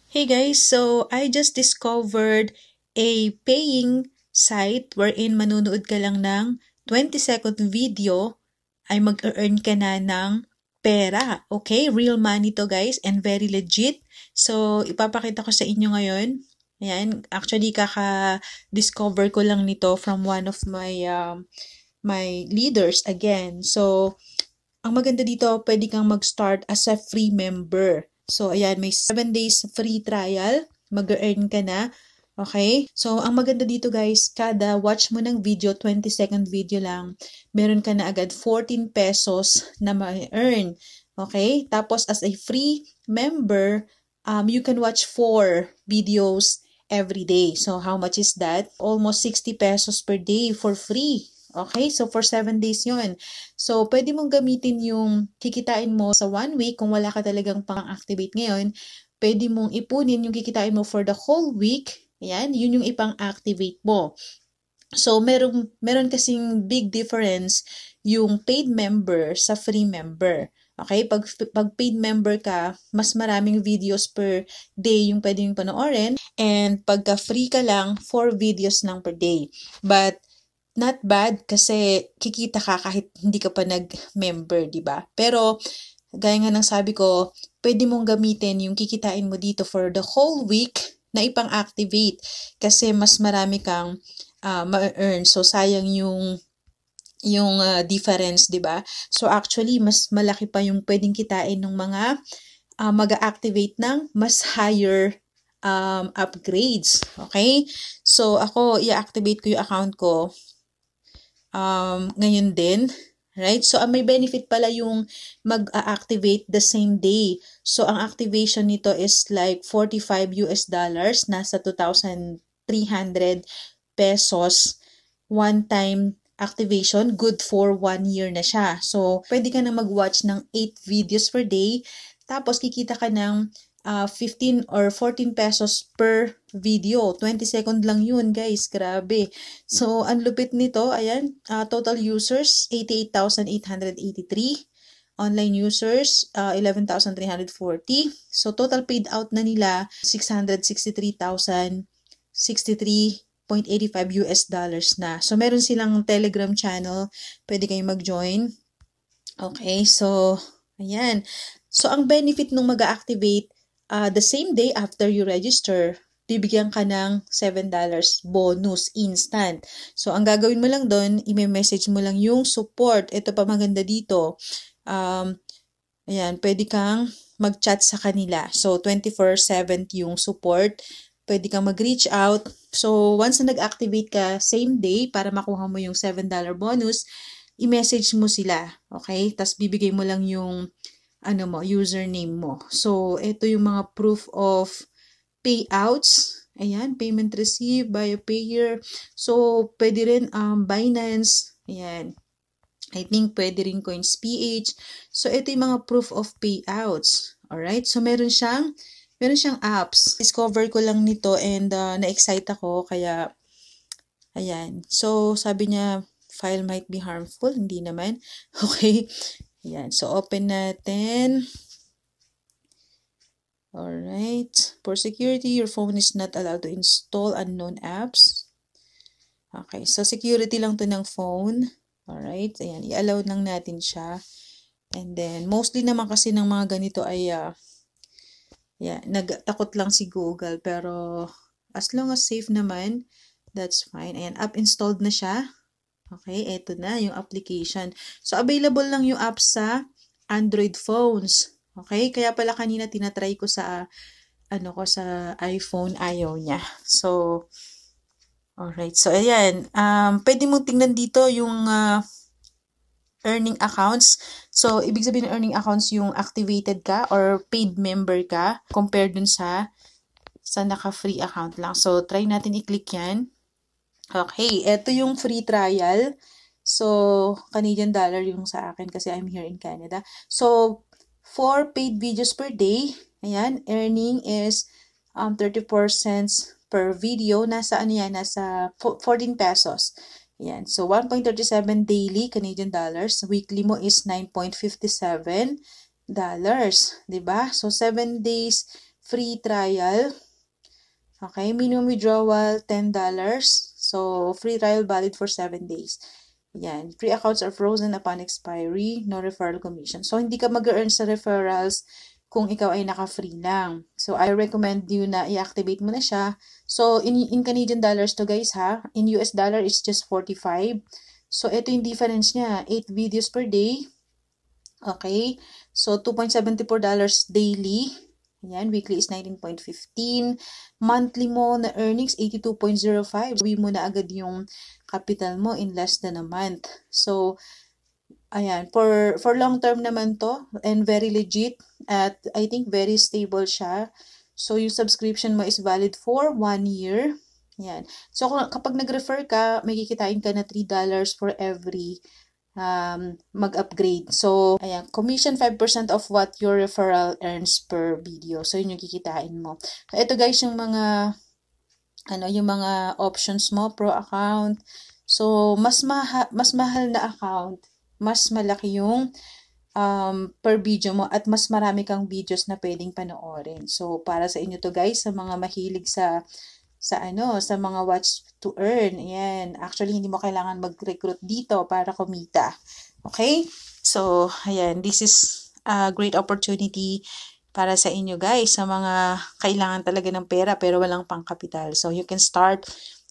Hey guys, so I just discovered a paying site wherein manunood ka lang ng 20-second video ay mag-earn ka na ng pera. Okay? Real money to guys and very legit. So, ipapakita ko sa inyo ngayon. Ayan, actually kaka-discover ko lang nito from one of my leaders again. So, ang maganda dito, pwede kang mag-start as a free member. So, ayan, may 7 days free trial. Mag-earn ka na. Okay? So, ang maganda dito guys, kada watch mo ng video, 20-second video lang, meron ka na agad 14 pesos na ma-earn. Okay? Tapos, as a free member, you can watch 4 videos every day. So, how much is that? Almost 60 pesos per day for free. Okay? So, for 7 days yun. So, pwede mong gamitin yung kikitain mo sa 1 week kung wala ka talagang pang-activate ngayon. Pwede mong ipunin yung kikitain mo for the whole week. Ayan, yun yung ipang-activate mo. So, meron kasing big difference yung paid member sa free member. Okay? Pag paid member ka, mas maraming videos per day yung pwede yung panoorin. And pagka free ka lang, 4 videos lang per day. But, not bad kasi kikita ka kahit hindi ka pa nag-member, di ba? Pero, gaya nga ng sabi ko, pwede mong gamitin yung kikitain mo dito for the whole week na ipang-activate kasi mas marami kang ma-earn. So, sayang yung difference, di ba? So, actually, mas malaki pa yung pwedeng kitain ng mga mag-activate ng mas higher upgrades. Okay? So, ako, i-activate ko yung account ko ngayon din. Right? So, may benefit pala yung mag-activate the same day. So, ang activation nito is like $45, nasa 2,300 pesos, one-time activation, good for 1 year na siya. So, pwede ka na mag-watch ng 8 videos per day, tapos kikita ka ng 15 or 14 pesos per video. 20 second lang yun, guys. Grabe. So, ang lupit nito, ayan, total users, 88,883. Online users, 11,340. So, total paid out na nila, 663,063.85 US dollars na. So, meron silang Telegram channel. Pwede kayong mag-join. Okay, so, ayan. So, ang benefit nung mag-activate, the same day after you register, bibigyan ka ng $7 bonus instant. So, ang gagawin mo lang doon, i-message mo lang yung support. Ito pa maganda dito. Ayan, pwede kang mag-chat sa kanila. So, 24/7 yung support. Pwede kang mag-reach out. So, once na nag-activate ka, same day, para makuha mo yung $7 bonus, i-message mo sila. Okay? Tapos, bibigay mo lang yung username mo. So, ito yung mga proof of payouts. Ayan, payment received by a payer. So, pwede rin Binance. Ayan. I think pwede rin Coins PH. So, ito yung mga proof of payouts. Alright? So, meron siyang apps. Discover ko lang nito and na-excite ako. Kaya, ayan. So, sabi niya, file might be harmful. Hindi naman. Okay. Ayan. So, open natin. Alright. For security, your phone is not allowed to install unknown apps. Okay. So, security lang to ng phone. Alright. Ayan. I-allow lang natin siya. And then, mostly naman kasi ng mga ganito ay, nagtakot lang si Google. Pero, as long as safe naman, that's fine. Ayan. App installed na siya. Okay, eto na yung application. So, available lang yung app sa Android phones. Okay, kaya pala kanina tinatry ko sa sa iPhone, ayaw niya. So, alright. So, ayan. Pwede mong tingnan dito yung earning accounts. So, ibig sabihin ng earning accounts yung activated ka or paid member ka compared dun sa naka-free account lang. So, try natin i-click yan. Okay, eto yung free trial. So, Canadian dollar yung sa akin kasi I'm here in Canada. So, 4 paid videos per day. Ayan, earning is 34 cents per video. Nasa Nasa 14 pesos. Ayan, so 1.37 daily Canadian dollars. Weekly mo is 9.57 dollars, 'di ba? So 7 days free trial. Okay, minimum withdrawal $10. So, free trial valid for 7 days. Yan. Free accounts are frozen upon expiry. No referral commission. So, hindi ka mag-earn sa referrals kung ikaw ay naka-free lang. So, I recommend you na i-activate mo na siya. So, in Canadian dollars to guys ha. In US dollar, it's just 45. So, ito yung difference niya. 8 videos per day. Okay. So, $2.74 daily. Ayan, weekly is 19.15. Monthly mo na earnings, 82.05. Sabi mo na agad yung capital mo in less than a month. So, ayan, for long term naman to and very legit at I think very stable siya. So, yung subscription mo is valid for 1 year. Ayan. So, kapag nag-refer ka, may kikitain ka na $3 for every mag-upgrade. So, ayan, commission 5% of what your referral earns per video. So, yun yung kikitain mo. So, ito guys, yung mga yung mga options mo, pro account. So, mas mahal na account, mas malaki yung per video mo at mas marami kang videos na pwedeng panoorin. So, para sa inyo to guys, sa mga mahilig sa mga watch to earn. Ayan. Actually, hindi mo kailangan mag-recruit dito para kumita. Okay? So, ayan. This is a great opportunity para sa inyo guys, sa mga kailangan talaga ng pera pero walang pangkapital. So, you can start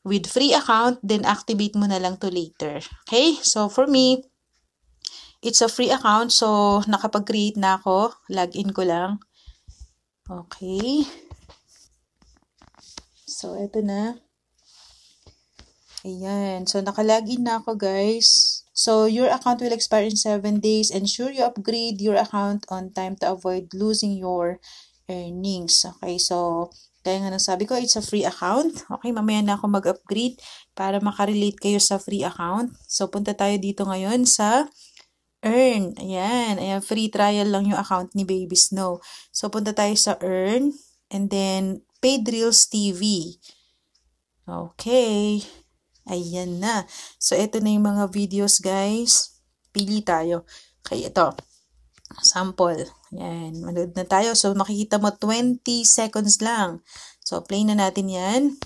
with free account, then activate mo na lang to later. Okay? So, for me, it's a free account. So, nakapag-create na ako. Login ko lang. Okay. So, eto na. Ayan. So, nakalagin na ako, guys. So, your account will expire in 7 days. Ensure you upgrade your account on time to avoid losing your earnings. Okay, so, kaya nga nang sabi ko, it's a free account. Okay, mamaya na ako mag-upgrade para makarelate kayo sa free account. So, punta tayo dito ngayon sa Earn. Ayan. Ayan, free trial lang yung account ni Baby Snow. So, punta tayo sa Earn. And then, Paid Reels TV. Okay. Ayan na. So, ito na yung mga videos, guys. Pili tayo. Okay, ito. Sample. Ayan. Manood na tayo. So, makikita mo 20 seconds lang. So, play na natin yan.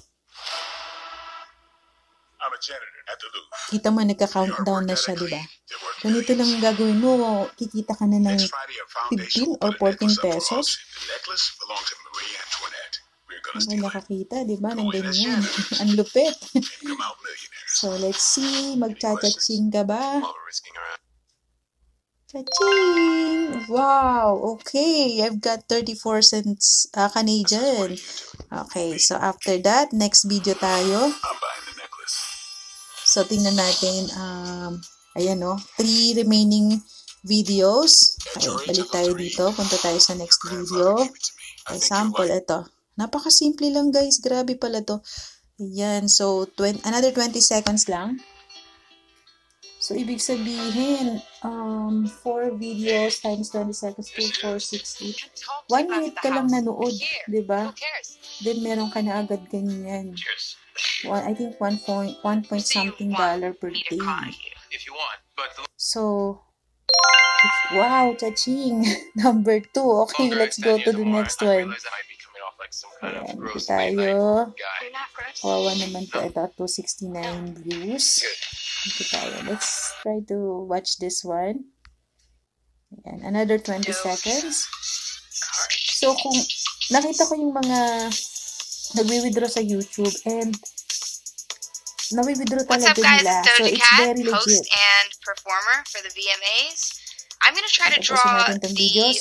Kita mo, nagka-countdown na siya, diba? Ganito lang gagawin mo. Kikita ka na ng 15 or 14 pesos. Ay, nakakita, di ba? Nang ganyan. Ang lupit. So, let's see. Magcha-chaching ka ba? Chaching! Wow! Okay. I've got 34 cents Canadian. Okay. So, after that, next video tayo. So, tingnan natin. Ayan, no? 3 remaining videos. Okay. Balik tayo dito. Punta tayo sa next video. Example, ito. Napakasimple lang guys. Grabe pala to. Ayan. So, another 20 seconds lang. So, ibig sabihin, 4 videos times 20 seconds, 2, 4, 6, 8. 1 minute ka lang nanood. Diba? Then, meron ka na agad ganyan. I think $1 point something per day. So, wow, chaching. Number 2. Okay, let's go to the next one. Ayan, ito tayo. Kawawa naman to. Ito, 269 views. Ito tayo. Let's try to watch this one. Ayan, another 20 seconds. So, kung nakita ko yung mga nagwi-withdraw sa YouTube and nawi-withdraw talaga nila. So, it's very legit. And performer for the VMAs. I'm going to try to draw the moon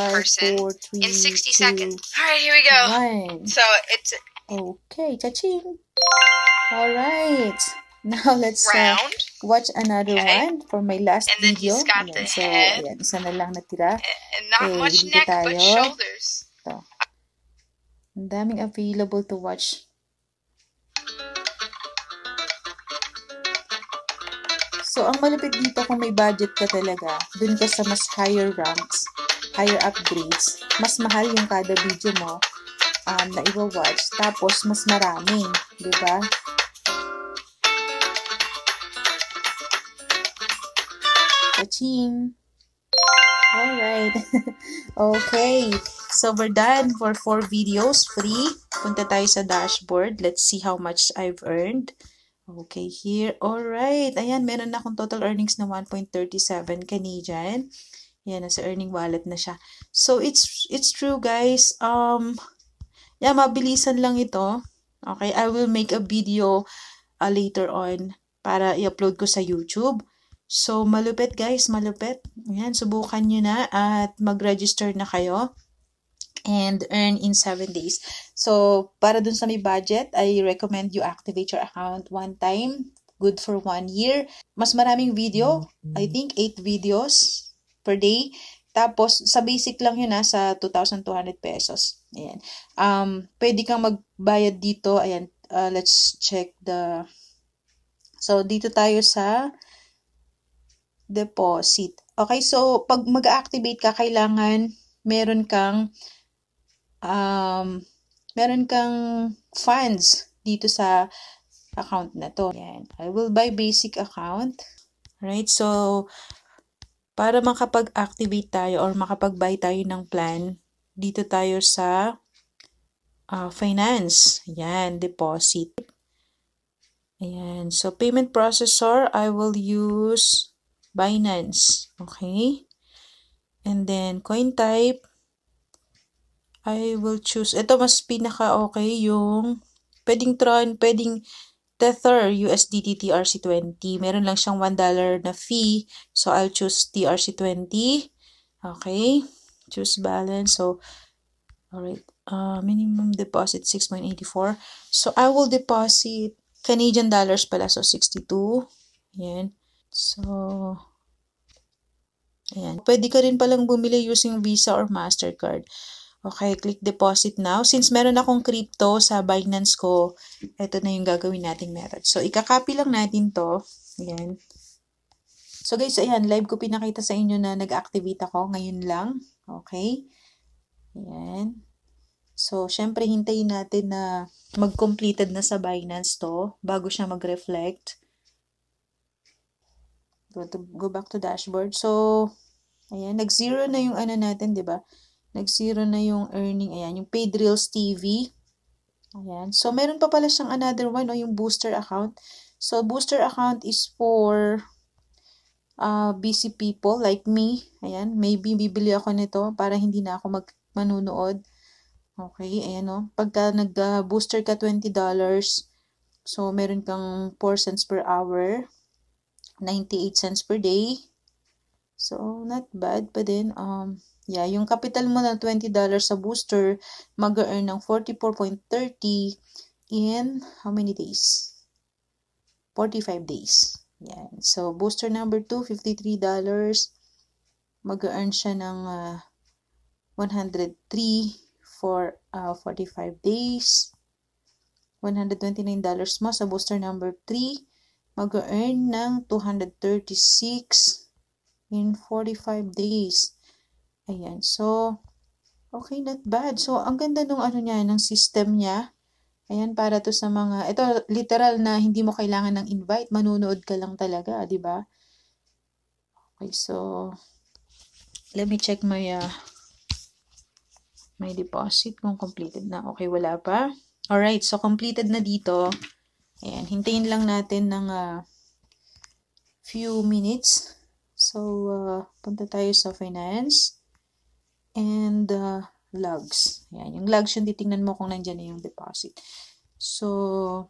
person in 60 seconds. All right, here we go. So, it's... Okay, chaching. All right. Now, let's watch another one for my last and then video. He's got ayan, the so, head. ayan, isa na lang natira. And not much neck, but shoulders. Ito. Ang daming available to watch. So, ang malapit dito kung may budget ka talaga, dun ka sa mas higher ranks, higher upgrades, mas mahal yung kada video mo na i-watch. Tapos, mas marami. Diba? Kaching! Alright. Okay. So, we're done for 4 videos. Free. Punta tayo sa dashboard. Let's see how much I've earned. Okay, here. Alright. Ayan, meron na akong total earnings na 1.37 Canadian. Ayan, nasa earning wallet na siya. So, it's true, guys. Yeah, mabilisan lang ito. Okay, I will make a video later on para i-upload ko sa YouTube. So, malupit guys, malupit. Ayan, subukan nyo na at mag-register na kayo and earn in 7 days. So, para dun sa may budget, I recommend you activate your account one time. Good for 1 year. Mas maraming video. I think 8 videos per day. Tapos, sa basic lang yun sa 2,200 pesos. Ayan. Pwede kang magbayad dito. Ayan, let's check the... So, dito tayo sa deposit. Okay, so, pag mag-activate ka, kailangan meron kang funds dito sa account na to. Ayan. I will buy basic account. Right, so, para makapag-activate tayo or makapag-buy tayo ng plan, dito tayo sa finance. Ayan, deposit. Ayan, so payment processor, I will use Binance. Okay? And then, coin type, I will choose, ito mas pinaka-okay yung, pwedeng Tron, pwedeng Tether, USDT TRC20. Meron lang siyang $1 na fee. So, I'll choose TRC20. Okay. Choose balance. So, alright. Minimum deposit 6.84. So, I will deposit Canadian dollars pala. So, 62. Ayan. So, ayan. Pwede ka rin palang bumili using Visa or MasterCard. Okay, click deposit now. Since meron akong crypto sa Binance ko, ito na yung gagawin nating method. So, ikakopy lang natin to. Ayan. So, guys, ayan, live ko pinakita sa inyo na nag-activate ako ngayon lang. Okay. Ayan. So, syempre, hintayin natin na mag-completed na sa Binance to bago siya mag-reflect. Go back to dashboard. So, ayan, nag-zero na yung ano natin, di ba? Nag-zero na yung earning. Ayan, yung Paid Reels TV. Ayan. So, meron pa pala siyang another one, yung booster account. So, booster account is for busy people like me. Ayan, maybe bibili ako nito para hindi na ako manunood. Okay, ayan o. Pagka nag-booster ka $20, so, meron kang 4 cents per hour, 98 cents per day. So, not bad pa din. Yeah, yung capital mo na $20 sa booster, mag-earn ng 44.30 in how many days? 45 days. Yan. So, booster number 2, $53. Mag-earn siya ng 103 for 45 days. $129 mo sa booster number 3, mag-earn ng 236 in 45 days. Ayan. So, okay, not bad. So, ang ganda nung ano niya, ng system niya. Ayan, para to sa mga, ito, literal na hindi mo kailangan ng invite. Manunood ka lang talaga, di ba? Okay, so, let me check my deposit kung completed na. Okay, wala pa. Alright, so completed na dito. Ayan, hintayin lang natin ng few minutes. So, punta tayo sa finance. And logs. Ayan, yung logs yung titingnan mo kung nandyan na yung deposit. So,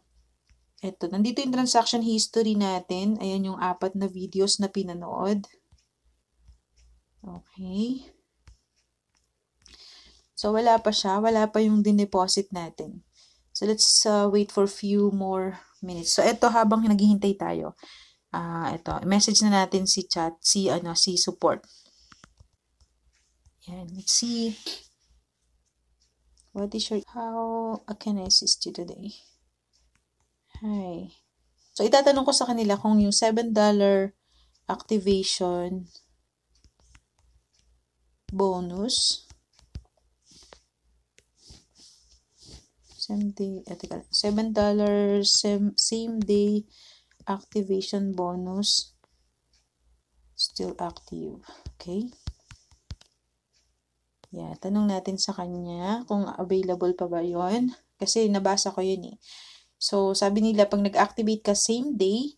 eto. Nandito yung transaction history natin. Ayan yung 4 na videos na pinanood. Okay. So, wala pa siya. Wala pa yung din-deposit natin. So, let's wait for few more minutes. So, eto habang naghihintay tayo. Eto. Message na natin si chat, si support. Yan, let's see. What is your, how can I assist you today? Hi. So, itatanong ko sa kanila kung yung $7 activation bonus, $7 same day activation bonus still active. Okay. Yeah, tanong natin sa kanya kung available pa ba yon. Kasi nabasa ko yun eh. So, sabi nila pag nag-activate ka same day,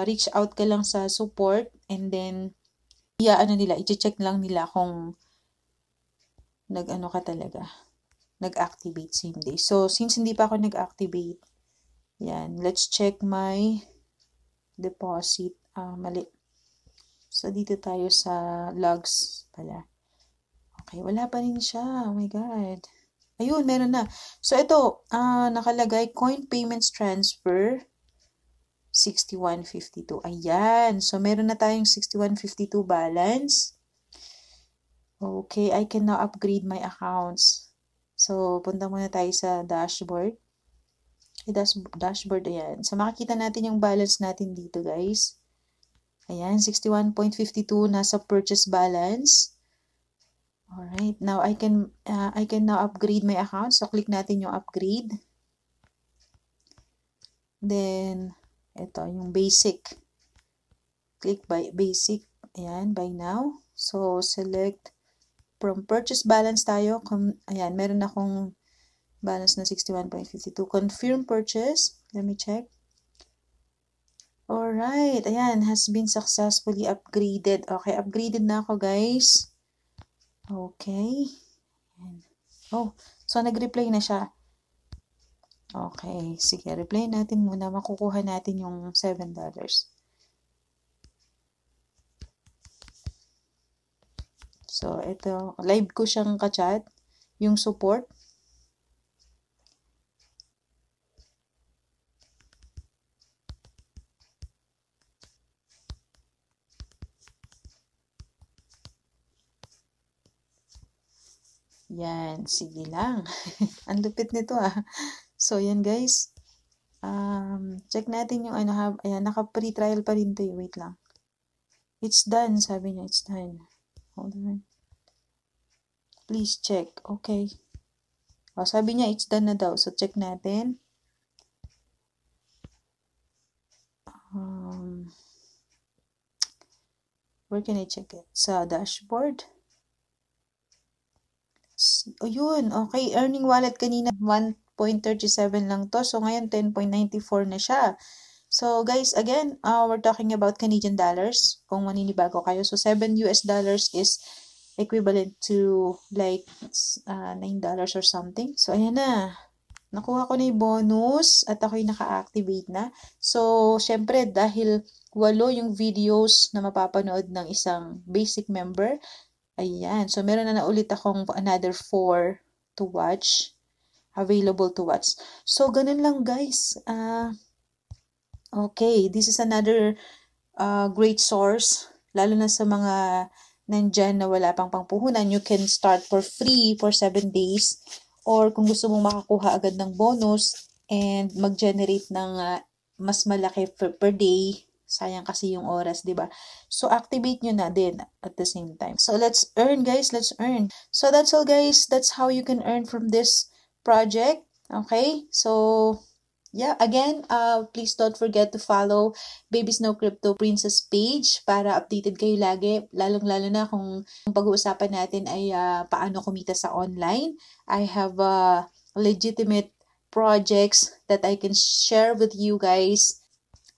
reach out ka lang sa support and then i-check lang nila kung nag-ano ka talaga, nag-activate same day. So, since hindi pa ako nag-activate, yan, let's check my deposit. Mali. So, dito tayo sa logs pala. Okay, wala pa rin siya. Oh my God. Ayun, meron na. So, ito, nakalagay, coin payments transfer, 61.52. Ayan. So, meron na tayong 61.52 balance. Okay, I can now upgrade my accounts. So, punta muna tayo sa dashboard. Dashboard, ayan. So, makikita natin yung balance natin dito, guys. Ayan, 61.52 nasa purchase balance. Alright, now I can now upgrade my account. So, click natin yung upgrade. Then, ito, yung basic. Click by basic. Ayan, buy now. So, select from purchase balance tayo. Ayan, meron akong balance na 61.52. Confirm purchase. Let me check. Alright, ayan, has been successfully upgraded. Okay, upgraded na ako, guys. Okay. Oh, so nag-reply na siya. Okay, sige, reply natin muna. Makukuha natin yung $7. So, ito, live ko siyang ka-chat, yung support. Yan, sige lang. Ang lupit nito So, yan guys. Check natin yung ayan, naka-free trial pa rin to eh. Wait lang. It's done, sabi niya, it's done. Hold on. Please check. Okay. Sabi niya, it's done na daw. So, check natin. Where can I check it? Sa dashboard. Oh, yun. Okay. Earning wallet kanina, 1.37 lang to. So, ngayon, 10.94 na siya. So, guys, again, we're talking about Canadian dollars. Kung maninibago kayo. So, $7 is equivalent to like $9 or something. So, ayan na. Nakuha ko na yung bonus at ako'y naka-activate na. So, syempre, dahil 8 yung videos na mapapanood ng isang basic member, ayan. So, meron na ulit akong another 4 to watch. Available to watch. So, ganun lang guys. Okay, this is another great source. Lalo na sa mga nandyan na wala pang pangpuhunan. You can start for free for 7 days. Or kung gusto mong makakuha agad ng bonus and mag-generate ng mas malaki per day, sayang kasi yung oras, di ba? So, activate nyo na din at the same time. So, let's earn, guys. Let's earn. So, that's all, guys. That's how you can earn from this project. Okay? So, yeah, again, please don't forget to follow Baby Snow Crypto Princess page para updated kayo lagi. Lalong-lalo na kung pag-uusapan natin ay paano kumita sa online. I have legitimate projects that I can share with you guys.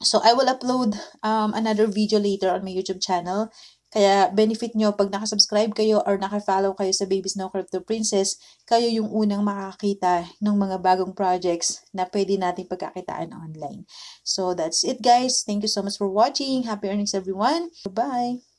So, I will upload another video later on my YouTube channel. Kaya, benefit nyo pag nakasubscribe kayo or nakafollow kayo sa Baby Snow Crypto Princess, kayo yung unang makakita ng mga bagong projects na pwede nating pagkakitaan online. So, that's it guys. Thank you so much for watching. Happy earnings everyone. Bye!